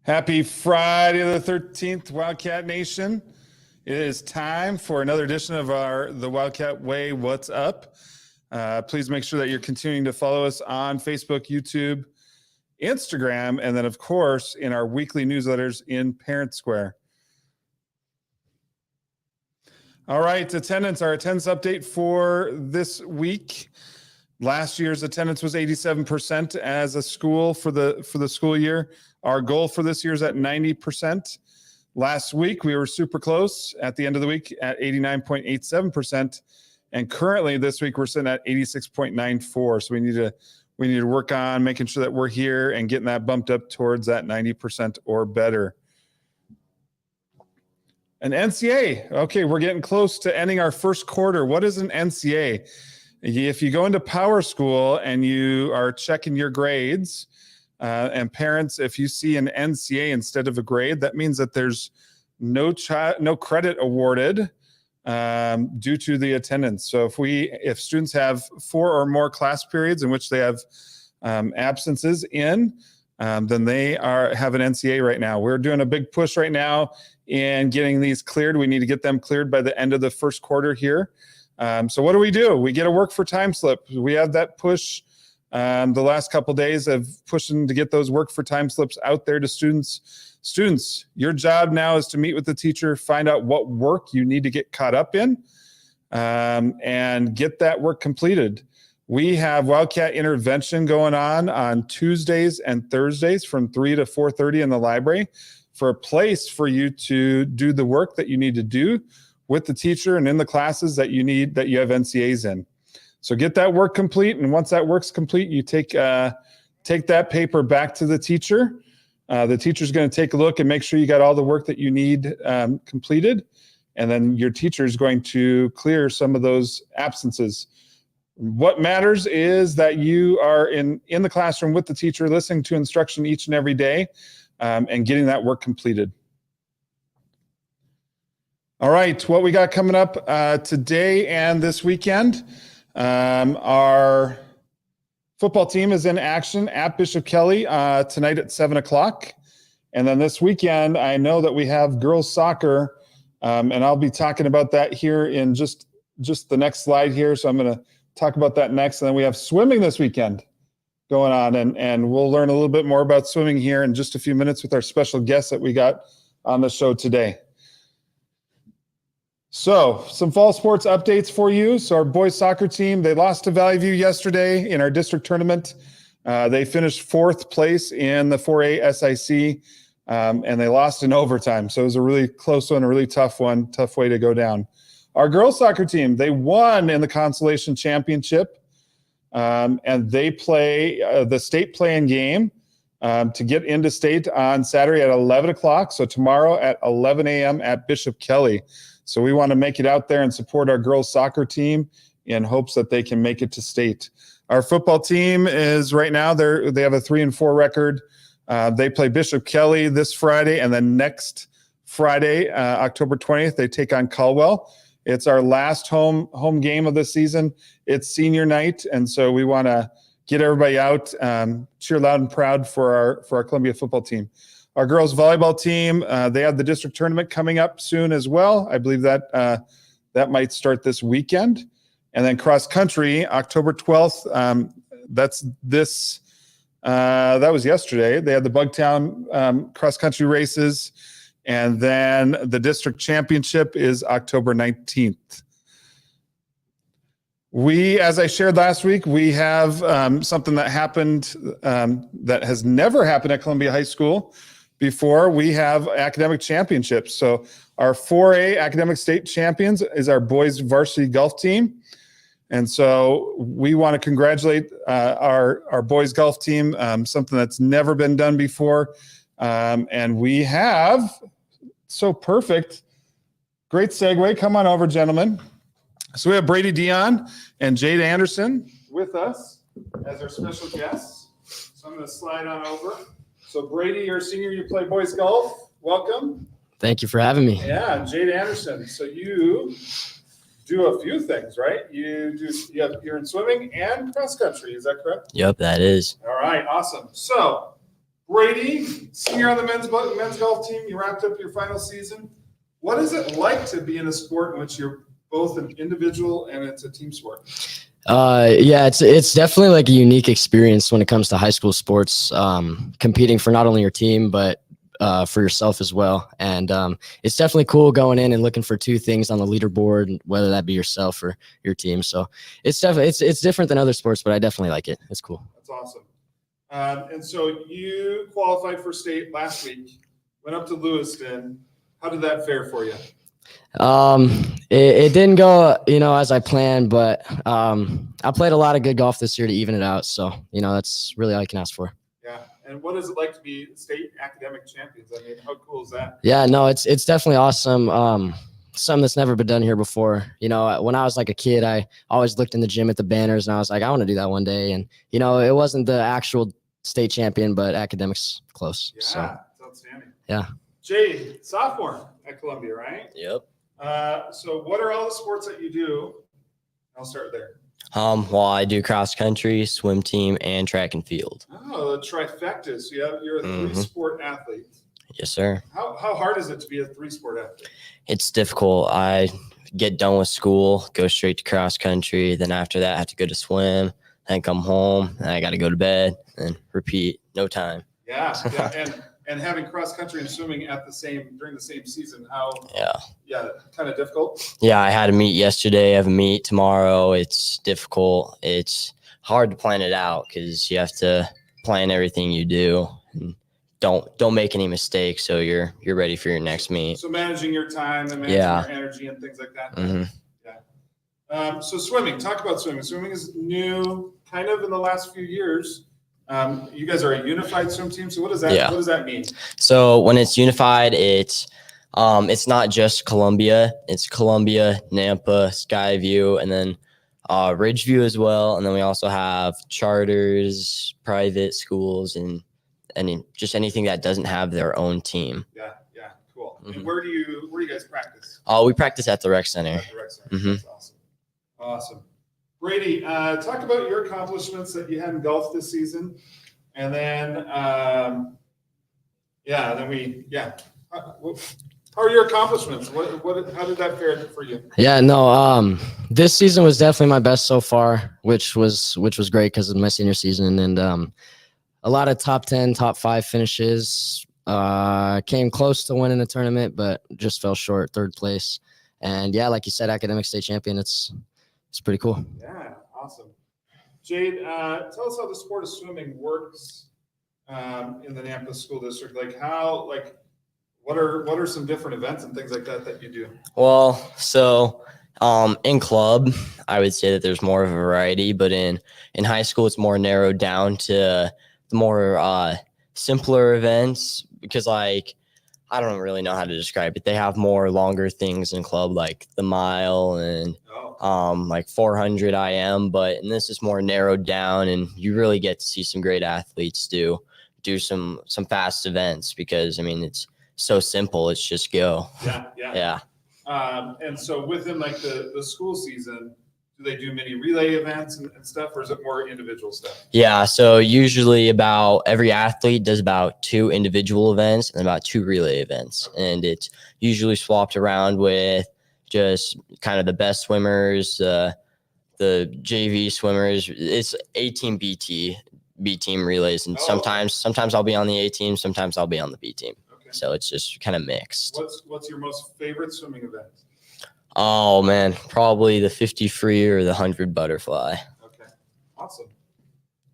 Happy Friday the 13th, Wildcat Nation. It is time for another edition of the Wildcat Way What's Up. Please make sure that you're continuing to follow us on Facebook, YouTube, Instagram, and then, of course, in our weekly newsletters in Parent Square. All right, attendance, our attendance update for this week. Last year's attendance was 87% as a school for the school year. Our goal for this year is at 90%. Last week, we were super close at the end of the week at 89.87%. And currently this week, we're sitting at 86.94. So we need to work on making sure that we're here and getting that bumped up towards that 90% or better. An NCA. Okay, we're getting close to ending our first quarter. What is an NCA? If you go into Power School and you are checking your grades, and parents, if you see an NCA instead of a grade, that means that there's no credit awarded due to the attendance. So if students have 4 or more class periods in which they have absences in, then they have an NCA right now. We're doing a big push right now in getting these cleared. We need to get them cleared by the end of the first quarter here. So what do? We get a work for time slip. We have that push the last couple of days of pushing to get those work for time slips out there to students. Students, your job now is to meet with the teacher, find out what work you need to get caught up in, and get that work completed. We have Wildcat intervention going on Tuesdays and Thursdays from 3 to 4:30 in the library for a place for you to do the work that you need to do with the teacher and in the classes that you have NCAs in. So get that work complete, and once that work's complete, you take that paper back to the teacher. The teacher's going to take a look and make sure you got all the work that you need completed, and then your teacher is going to clear some of those absences. What matters is that you are in the classroom with the teacher, listening to instruction each and every day, and getting that work completed. All right, what we got coming up today and this weekend. Our football team is in action at Bishop Kelly tonight at 7 o'clock. And then this weekend, I know that we have girls soccer, and I'll be talking about that here in just the next slide here. So I'm going to talk about that next. And then we have swimming this weekend going on, and we'll learn a little bit more about swimming here in just a few minutes with our special guests that we got on the show today. So some fall sports updates for you. So our boys soccer team, they lost to Valley View yesterday in our district tournament. They finished 4th place in the 4A SIC, and they lost in overtime. So it was a really close one, a really tough one, tough way to go down. Our girls soccer team, they won in the consolation championship, and they play the state playing game to get into state on Saturday at 11 o'clock. So tomorrow at 11 a.m. at Bishop Kelly. So we want to make it out there and support our girls soccer team in hopes that they can make it to state. Our football team is right now, they have a 3-4 record. They play Bishop Kelly this Friday, and then next Friday, October 20th, they take on Caldwell. It's our last home game of the season. It's senior night, and so we want to get everybody out, cheer loud and proud for our Columbia football team. Our girls volleyball team, they have the district tournament coming up soon as well. I believe that might start this weekend. And then cross country, October 12th. That was yesterday. They had the Bugtown cross country races. And then the district championship is October 19th. As I shared last week, we have something that happened that has never happened at Columbia High School before. We have academic championships. So our 4A academic state champions is our boys varsity golf team. And so we want to congratulate our boys golf team, something that's never been done before. And we have, so perfect, great segue. Come on over, gentlemen. So we have Brady Dion and Jade Anderson with us as our special guests. So I'm going to slide on over. So Brady, you're a senior, you play boys golf. Welcome. Thank you for having me. Yeah, Jade Anderson. So you do a few things, right? You're in swimming and cross country. Is that correct? Yep, that is. All right, awesome. So Brady, senior on the men's golf team, you wrapped up your final season. What is it like to be in a sport in which you're both an individual and it's a team sport? Yeah, it's definitely like a unique experience when it comes to high school sports, competing for not only your team, but for yourself as well. And it's definitely cool going in and looking for two things on the leaderboard, whether that be yourself or your team. So it's definitely, it's different than other sports, but I definitely like it. It's cool. That's awesome. And so you qualified for state last week, went up to Lewiston. How did that fare for you? It didn't go, as I planned, but I played a lot of good golf this year to even it out. So, that's really all I can ask for. Yeah. And what is it like to be state academic champions? I mean, how cool is that? Yeah, no, it's definitely awesome. Something that's never been done here before. When I was like a kid, I always looked in the gym at the banners and I was like, I want to do that one day. And, it wasn't the actual state champion, but academics close. Yeah, so. That's outstanding. Yeah. Jade, sophomore at Columbia, right? Yep. So what are all the sports that you do? I'll start there. Well, I do cross country, swim team, and track and field. Oh, the trifecta. So you're a three-sport athlete. Yes, sir. How hard is it to be a three-sport athlete? It's difficult. I get done with school, go straight to cross country. Then after that, I have to go to swim, then come home, and I got to go to bed, and repeat. No time. Yeah. And having cross country and swimming during the same season, kind of difficult. Yeah, I had a meet yesterday. I have a meet tomorrow. It's difficult. It's hard to plan it out because you have to plan everything you do and don't make any mistakes so you're ready for your next meet. So managing your time and managing your energy and things like that. Mm-hmm. Yeah. So swimming. Talk about swimming. Swimming is new, kind of in the last few years. You guys are a unified swim team. So what does that mean? So when it's unified, it's not just Columbia. It's Columbia, Nampa, Skyview, and then Ridgeview as well. And then we also have charters, private schools, and just anything that doesn't have their own team. Yeah, cool. Mm-hmm. And where do you guys practice? We practice at the rec center. At the rec center. Mm-hmm. That's awesome. Brady, talk about your accomplishments that you had in golf this season, and then, how are your accomplishments? How did that fare for you? Yeah, no, this season was definitely my best so far, which was great because of my senior season, and a lot of top 10, top 5 finishes. Came close to winning the tournament, but just fell short, 3rd place. And yeah, like you said, academic state champion. It's pretty cool. Yeah, awesome. Jade, tell us how the sport of swimming works in the Nampa School District. What are some different events and things like that you do? Well, so in club, I would say that there's more of a variety, but in high school, it's more narrowed down to the more simpler events because I don't really know how to describe it. They have more longer things in club, like the mile and 400 IM, but this is more narrowed down, and you really get to see some great athletes do some fast events because it's so simple. It's just go. Yeah. And so within the school season, do they do many relay events and stuff, or is it more individual stuff? Yeah, so usually about every athlete does about 2 individual events and about 2 relay events. Okay. And it's usually swapped around with just kind of the best swimmers, the JV swimmers. It's A team, B team relays. And sometimes I'll be on the A team, sometimes I'll be on the B team. Okay. So it's just kind of mixed. What's your most favorite swimming event? Oh, man, probably the 50 free or the 100 butterfly. Okay, awesome.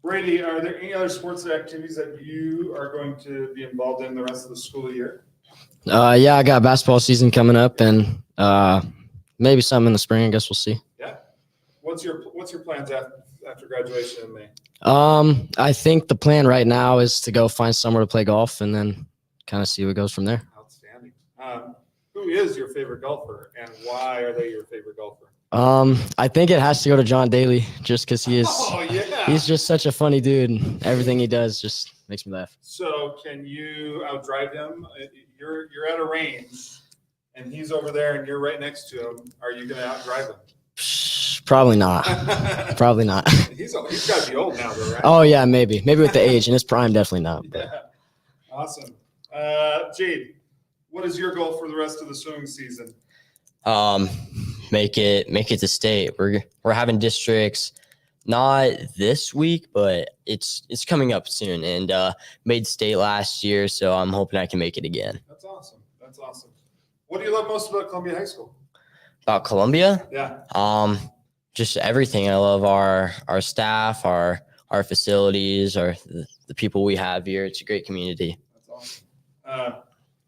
Brady, are there any other sports activities that you are going to be involved in the rest of the school year? Yeah, I got basketball season coming up, and maybe something in the spring. I guess we'll see. Yeah. What's your plans after graduation in May? I think the plan right now is to go find somewhere to play golf and then kind of see what goes from there. Outstanding. Who is your favorite golfer, and why are they your favorite golfer? I think it has to go to John Daly, just because he's just such a funny dude, and everything he does just makes me laugh. So can you outdrive him? You're at a range, and he's over there, and you're right next to him. Are you going to outdrive him? Probably not. Probably not. He's got to be old now, though, right? Oh yeah, maybe with the age in his prime, definitely not. But. Yeah. Awesome. Jade, what is your goal for the rest of the swimming season? Make it to state. We're having districts not this week, but it's coming up soon, and made state last year, so I'm hoping I can make it again. That's awesome. That's awesome. What do you love most about Columbia High School? About Columbia? Yeah. Just everything. I love our staff, our facilities, the people we have here. It's a great community. That's awesome.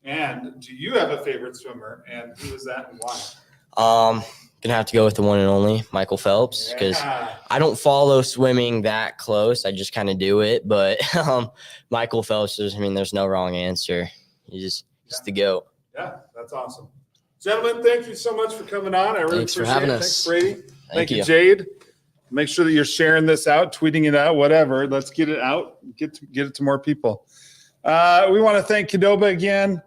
And do you have a favorite swimmer, and who is that and why? Gonna have to go with the one and only Michael Phelps, because I don't follow swimming that close. I just kind of do it. But Michael Phelps is, there's no wrong answer. He's the GOAT. Yeah, that's awesome. Gentlemen, thank you so much for coming on. I really Thanks for appreciate having it. us. Thanks, Brady. Thank you. Jade. Make sure that you're sharing this out, tweeting it out, whatever. Let's get it out, get it to more people. We want to thank Qdoba again.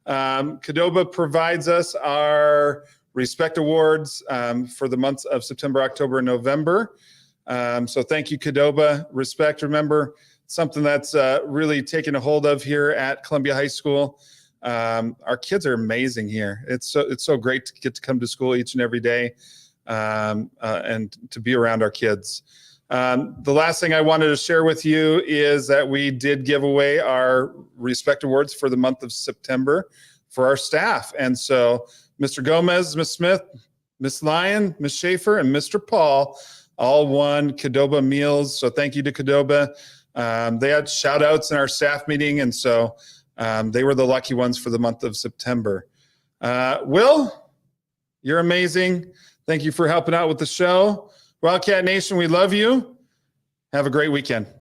Qdoba provides us our Respect Awards for the months of September, October, and November. So thank you, Qdoba. Respect, remember, something that's really taken a hold of here at Columbia High School. Our kids are amazing here. It's so great to get to come to school each and every day and to be around our kids. The last thing I wanted to share with you is that we did give away our Respect Awards for the month of September for our staff. And so Mr. Gomez, Ms. Smith, Ms. Lyon, Ms. Schaefer, and Mr. Paul all won Qdoba meals. So thank you to Qdoba. They had shout outs in our staff meeting. And so they were the lucky ones for the month of September. Will, you're amazing. Thank you for helping out with the show. Wildcat Nation, we love you. Have a great weekend.